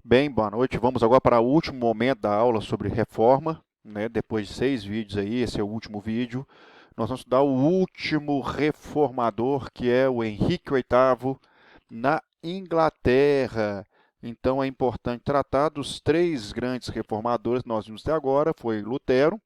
Bem, boa noite. Vamos agora para o último momento da aula sobre reforma, né? Depois de 6 vídeos aí, esse é o último vídeo. Nós vamos estudar o último reformador, que é o Henrique VIII, na Inglaterra. Então é importante tratar dos três grandes reformadores que nós vimos até agora, foi Lutero,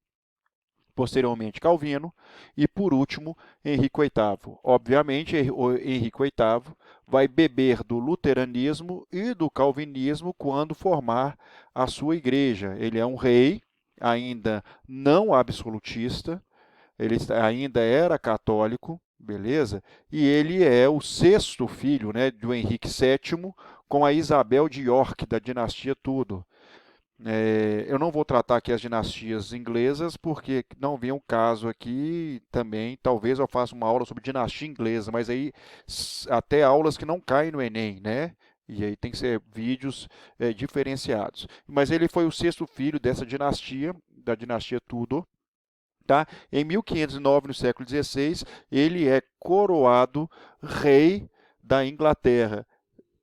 posteriormente Calvino e, por último, Henrique VIII. Obviamente, o Henrique VIII vai beber do luteranismo e do calvinismo quando formar a sua igreja. Ele é um rei, ainda não absolutista, ele ainda era católico, beleza? E ele é o sexto filho, né, do Henrique VII com a Isabel de York, da dinastia Tudor. Eu não vou tratar aqui as dinastias inglesas, porque não vem o caso aqui também. Talvez eu faça uma aula sobre dinastia inglesa, mas aí até aulas que não caem no Enem, né? E aí tem que ser vídeos diferenciados. Mas ele foi o sexto filho dessa dinastia, da dinastia Tudor. Tá? Em 1509, no século XVI, ele é coroado rei da Inglaterra.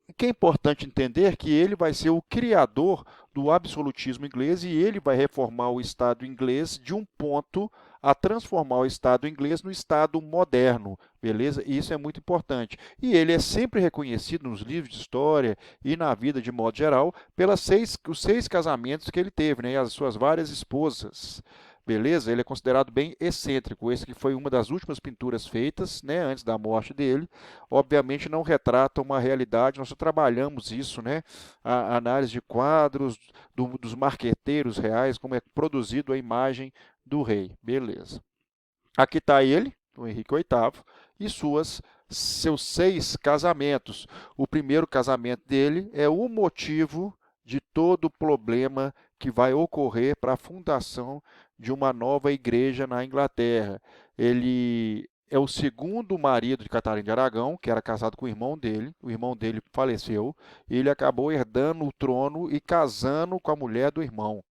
O que é importante entender que ele vai ser o criador do absolutismo inglês e ele vai reformar o Estado inglês de um ponto a transformar o Estado inglês no Estado moderno, beleza? Isso é muito importante. E ele é sempre reconhecido nos livros de história e na vida de modo geral os 6 casamentos que ele teve, né? E as suas várias esposas. Beleza? Ele é considerado bem excêntrico. Esse que foi uma das últimas pinturas feitas, né, antes da morte dele. Obviamente não retrata uma realidade, nós trabalhamos isso, né? A análise de quadros dos marqueteiros reais, como é produzido a imagem do rei. Beleza. Aqui está ele, o Henrique VIII, e seus 6 casamentos. O primeiro casamento dele é o motivo de todo o problema que vai ocorrer para a fundação de uma nova igreja na Inglaterra. Ele é o segundo marido de Catarina de Aragão, que era casado com o irmão dele. O irmão dele faleceu. E ele acabou herdando o trono e casando com a mulher do irmão.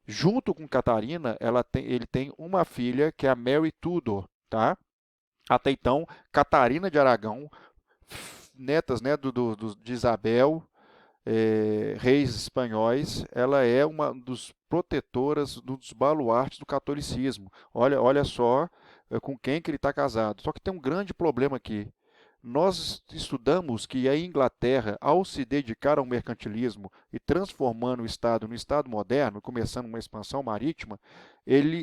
Junto com Catarina, ele tem uma filha que é a Mary Tudor, tá? Até então, Catarina de Aragão, netas, né, de Isabel, reis espanhóis, ela é uma dos protetoras dos baluartes do catolicismo. Olha só com quem que ele está casado. Só que tem um grande problema aqui. Nós estudamos que a Inglaterra, ao se dedicar ao mercantilismo e transformando o Estado no Estado moderno, começando uma expansão marítima,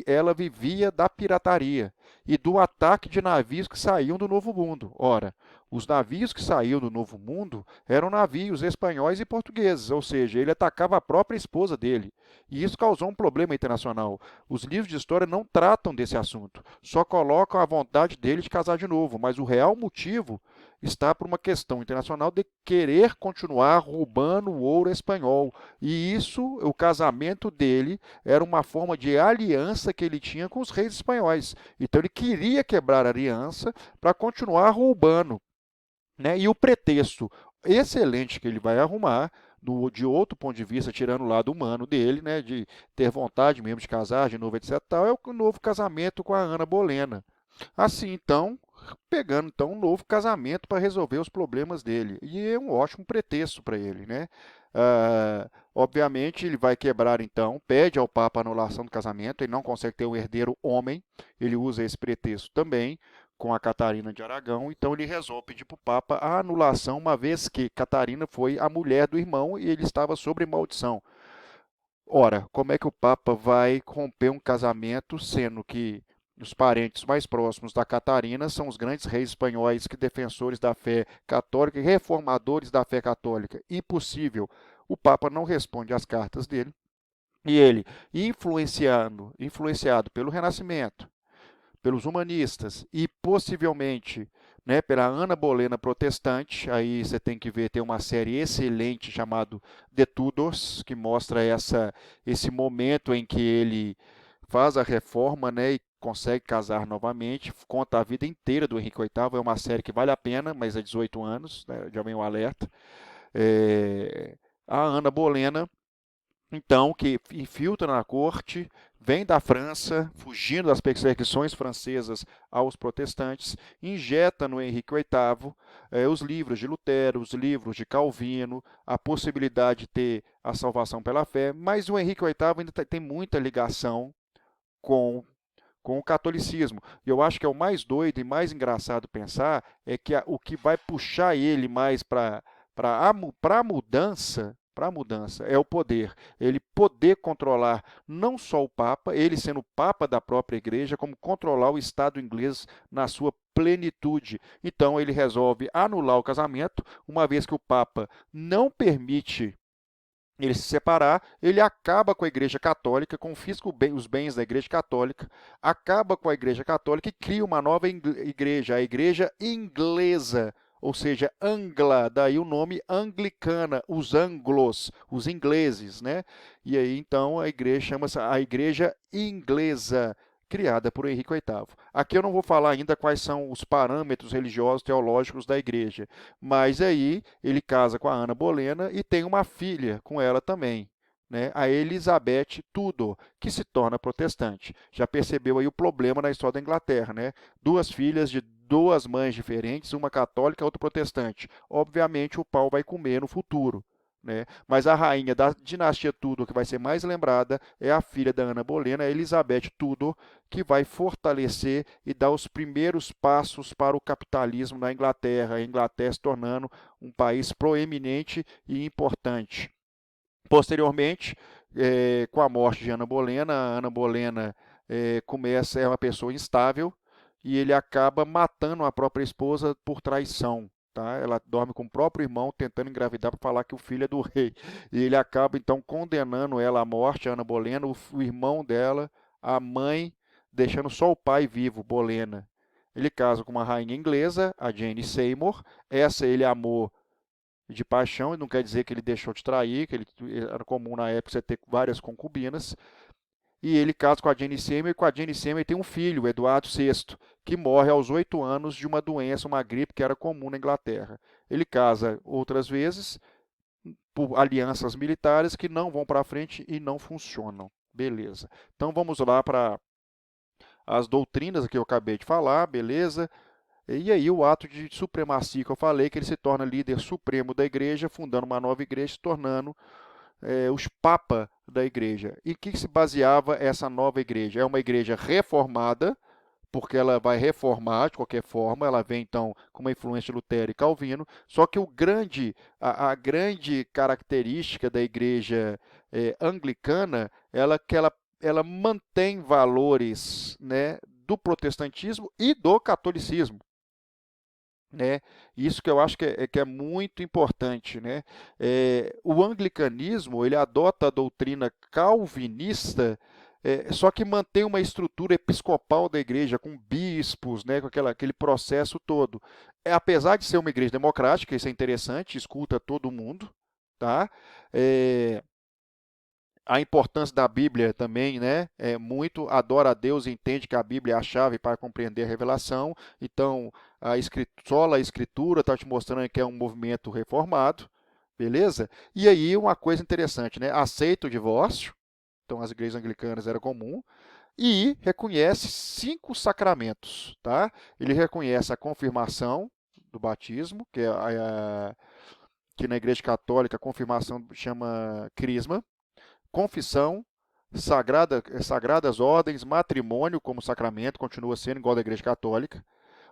ela vivia da pirataria e do ataque de navios que saíam do Novo Mundo. Ora, os navios que saíam do Novo Mundo eram navios espanhóis e portugueses, ou seja, ele atacava a própria esposa dele. E isso causou um problema internacional. Os livros de história não tratam desse assunto, só colocam a vontade dele de casar de novo, mas o real motivo está por uma questão internacional de querer continuar roubando o ouro espanhol. E isso, o casamento dele, era uma forma de aliança que ele tinha com os reis espanhóis. Então ele queria quebrar a aliança para continuar roubando, né? E o pretexto excelente que ele vai arrumar, de outro ponto de vista, tirando o lado humano dele, né, de ter vontade mesmo de casar de novo, etc., tal, é o novo casamento com a Ana Bolena. Assim, então, pegando então um novo casamento para resolver os problemas dele. E é um ótimo pretexto para ele, né? Obviamente, ele vai quebrar então, pede ao Papa a anulação do casamento, ele não consegue ter um herdeiro homem, ele usa esse pretexto também com a Catarina de Aragão, então ele resolve pedir para o Papa a anulação, uma vez que Catarina foi a mulher do irmão e ele estava sob maldição. Ora, como é que o Papa vai romper um casamento, sendo que os parentes mais próximos da Catarina são os grandes reis espanhóis que defensores da fé católica e reformadores da fé católica? Impossível. O Papa não responde às cartas dele. E ele, influenciado pelo Renascimento, pelos humanistas e possivelmente, né, pela Ana Bolena protestante. Aí você tem que ver, tem uma série excelente chamada The Tudors, que mostra esse momento em que ele faz a reforma, né, e consegue casar novamente, conta a vida inteira do Henrique VIII. É uma série que vale a pena, mas é 18 anos, né, já vem o alerta. A Ana Bolena então, que infiltra na corte, vem da França, fugindo das perseguições francesas aos protestantes, injeta no Henrique VIII os livros de Lutero, os livros de Calvino, a possibilidade de ter a salvação pela fé, mas o Henrique VIII ainda tem muita ligação com o catolicismo. E eu acho que é o mais doido e mais engraçado pensar é que o que vai puxar ele mais para a mudança, é o poder. Ele poder controlar não só o Papa, ele sendo o Papa da própria igreja, como controlar o Estado inglês na sua plenitude. Então ele resolve anular o casamento, uma vez que o Papa não permite ele se separar, ele acaba com a Igreja Católica, confisca os bens da Igreja Católica, acaba com a Igreja Católica e cria uma nova igreja, a Igreja Inglesa, ou seja, Angla, daí o nome anglicana, os anglos, os ingleses, né? E aí então a igreja chama-se a Igreja Inglesa, criada por Henrique VIII. Aqui eu não vou falar ainda quais são os parâmetros religiosos teológicos da igreja, mas aí ele casa com a Ana Bolena e tem uma filha com ela também, né? A Elizabeth Tudor, que se torna protestante. Já percebeu aí o problema na história da Inglaterra, né? Duas filhas de duas mães diferentes, uma católica e outra protestante. Obviamente o pau vai comer no futuro. Né? Mas a rainha da dinastia Tudor, que vai ser mais lembrada, é a filha da Ana Bolena, Elizabeth Tudor, que vai fortalecer e dar os primeiros passos para o capitalismo na Inglaterra, a Inglaterra se tornando um país proeminente e importante. Posteriormente, com a morte de Ana Bolena, a Ana Bolena é uma pessoa instável e ele acaba matando a própria esposa por traição. Tá? Ela dorme com o próprio irmão, tentando engravidar para falar que o filho é do rei. E ele acaba então condenando ela à morte, a Ana Bolena, o irmão dela, a mãe, deixando só o pai vivo, Bolena. Ele casa com uma rainha inglesa, a Jane Seymour. Essa ele amou de paixão, e não quer dizer que ele deixou de trair, que ele era comum na época você ter várias concubinas. E ele casa com a Jane Seymour, e com a Jane Seymour tem um filho, Eduardo VI, que morre aos 8 anos de uma doença, uma gripe que era comum na Inglaterra. Ele casa outras vezes por alianças militares que não vão para frente e não funcionam. Beleza. Então vamos lá para as doutrinas que eu acabei de falar, beleza? E aí o ato de supremacia que eu falei, que ele se torna líder supremo da igreja, fundando uma nova igreja, se tornando os papas da igreja. E que se baseava essa nova igreja? É uma igreja reformada, porque ela vai reformar de qualquer forma, ela vem então com uma influência de Lutero e Calvino, só que a grande característica da igreja anglicana ela mantém valores, né, do protestantismo e do catolicismo. Né? Isso que eu acho que é muito importante, né? O anglicanismo ele adota a doutrina calvinista, só que mantém uma estrutura episcopal da igreja, com bispos, né? Com aquele processo todo. Apesar de ser uma igreja democrática, isso é interessante, escuta todo mundo, tá? É, a importância da Bíblia também, né? É muito adora a Deus e entende que a Bíblia é a chave para compreender a revelação. Então, sola a Escritura está te mostrando que é um movimento reformado, beleza? E aí, uma coisa interessante, né? Aceita o divórcio, então as igrejas anglicanas era comum, e reconhece 5 sacramentos, tá? Ele reconhece a confirmação do batismo, que na Igreja Católica a confirmação chama crisma, confissão, sagradas ordens, matrimônio como sacramento, continua sendo igual da Igreja Católica,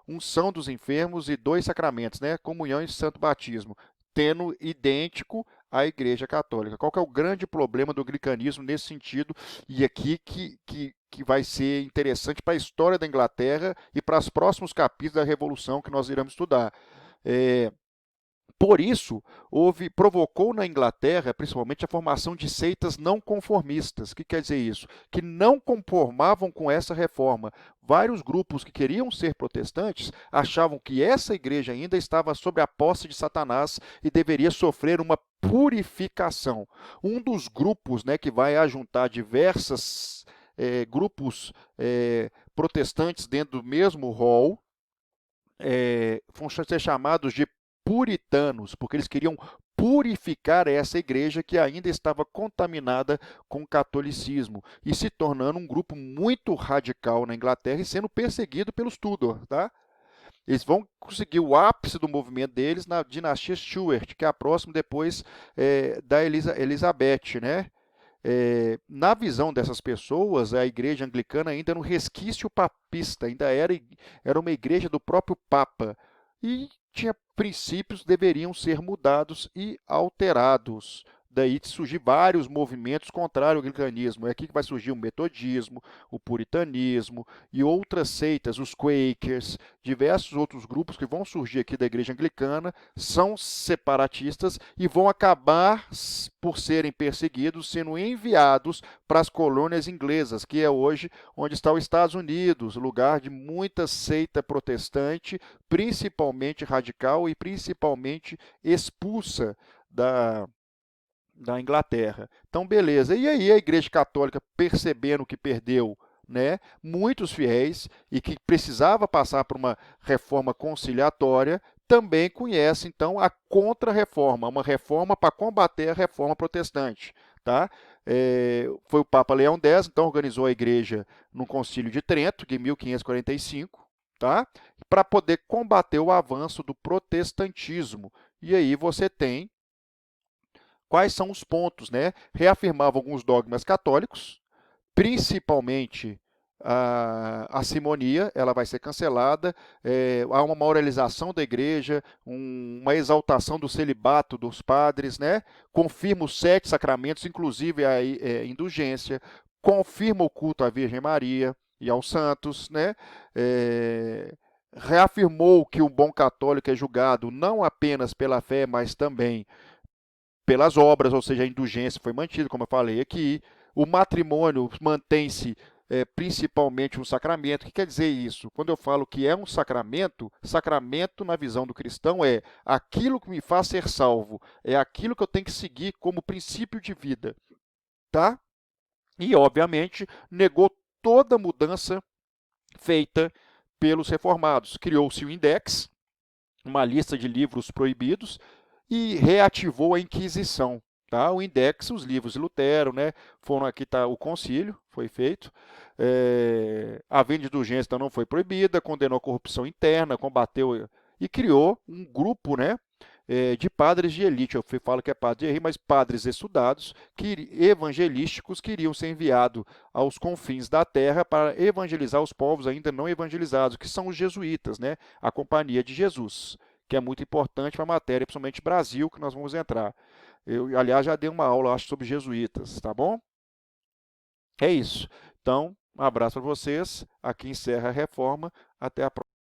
unção dos enfermos e 2 sacramentos, né? Comunhão e santo batismo, tendo idêntico à Igreja Católica. Qual que é o grande problema do anglicanismo nesse sentido? E aqui que vai ser interessante para a história da Inglaterra e para os próximos capítulos da Revolução que nós iremos estudar. Por isso, provocou na Inglaterra, principalmente, a formação de seitas não conformistas. O que quer dizer isso? Que não conformavam com essa reforma. Vários grupos que queriam ser protestantes achavam que essa igreja ainda estava sob a posse de Satanás e deveria sofrer uma purificação. Um dos grupos, né, que vai ajuntar diversos grupos protestantes dentro do mesmo rol, vão ser chamados de puritanos, porque eles queriam purificar essa igreja que ainda estava contaminada com o catolicismo e se tornando um grupo muito radical na Inglaterra e sendo perseguido pelos Tudor, tá? Eles vão conseguir o ápice do movimento deles na dinastia Stuart, que é a próxima depois da Elizabeth, né? Na visão dessas pessoas, a igreja anglicana ainda era um resquício papista, ainda era uma igreja do próprio Papa. E tinha princípios que deveriam ser mudados e alterados. Daí surgir vários movimentos contrários ao anglicanismo. É aqui que vai surgir o metodismo, o puritanismo e outras seitas, os Quakers, diversos outros grupos que vão surgir aqui da igreja anglicana, são separatistas e vão acabar, por serem perseguidos, sendo enviados para as colônias inglesas, que é hoje onde está os Estados Unidos, lugar de muita seita protestante, principalmente radical e principalmente expulsa da Inglaterra. Então, beleza. E aí a Igreja Católica, percebendo que perdeu, né, muitos fiéis e que precisava passar por uma reforma conciliatória, também conhece, então, a contra-reforma, uma reforma para combater a reforma protestante. Tá? Foi o Papa Leão X, então, organizou a Igreja no Concílio de Trento, de 1545, tá? Para poder combater o avanço do protestantismo. E aí você tem quais são os pontos, né? Reafirmava alguns dogmas católicos, principalmente a simonia, ela vai ser cancelada, há uma moralização da igreja, uma exaltação do celibato dos padres, né? Confirma os 7 sacramentos, inclusive a indulgência, confirma o culto à Virgem Maria e aos santos, né? Reafirmou que o bom católico é julgado não apenas pela fé, mas também pelas obras, ou seja, a indulgência foi mantida, como eu falei aqui. O matrimônio mantém-se principalmente um sacramento. O que quer dizer isso? Quando eu falo que é um sacramento, sacramento na visão do cristão é aquilo que me faz ser salvo, é aquilo que eu tenho que seguir como princípio de vida, tá? E, obviamente, negou toda mudança feita pelos reformados. Criou-se o Index, uma lista de livros proibidos, e reativou a Inquisição. Tá? O Index, os livros de Lutero, né? Foram aqui, tá, o concílio, foi feito. A venda de indulgência então, não foi proibida, condenou a corrupção interna, combateu e criou um grupo, né, de padres de elite. Eu falo que é padre de elite, mas padres estudados, evangelísticos, que iriam ser enviados aos confins da terra para evangelizar os povos ainda não evangelizados, que são os jesuítas, né? A Companhia de Jesus, que é muito importante para a matéria, principalmente Brasil, que nós vamos entrar. Eu, aliás, já dei uma aula, acho, sobre jesuítas, tá bom? É isso. Então, um abraço para vocês. Aqui encerra a reforma. Até a próxima.